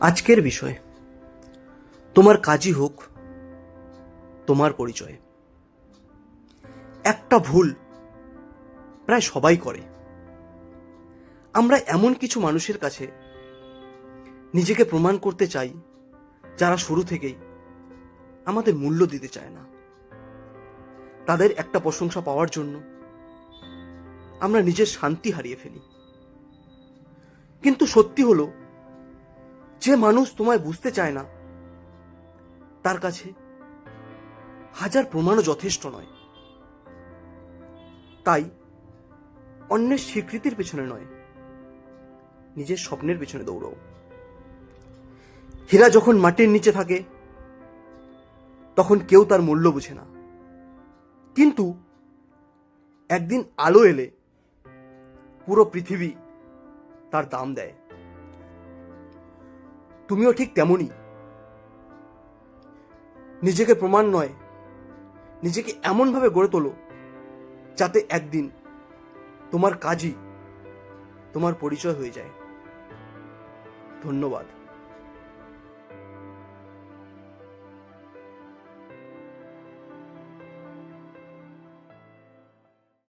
আজকের বিষয়, তোমার কাজই হোক তোমার পরিচয়। একটা ভুল প্রায় সবাই করে। আমরা এমন কিছু মানুষের কাছে নিজেকে প্রমাণ করতে চাই যারা শুরু থেকেই আমাদের মূল্য দিতে চায় না। তাদের একটা প্রশংসা পাওয়ার জন্য আমরা নিজের শান্তি হারিয়ে ফেলি। কিন্তু সত্যি হলো, যে মানুষ তোমায় বুঝতে চায় না তার কাছে হাজার প্রমাণও যথেষ্ট নয়। তাই অন্যের স্বীকৃতির পেছনে নয়, নিজের স্বপ্নের পেছনে দৌড়াও। হীরা যখন মাটির নিচে থাকে তখন কেউ তার মূল্য বুঝে না, কিন্তু একদিন আলো এলে পুরো পৃথিবী তার দাম দেয়। তুমিও ঠিক তেমনই। নিজেকে প্রমাণ নয়, নিজেকে এমনভাবে গড়ে তোলো যাতে একদিন তোমার কাজই তোমার পরিচয় হয়ে যায়। ধন্যবাদ।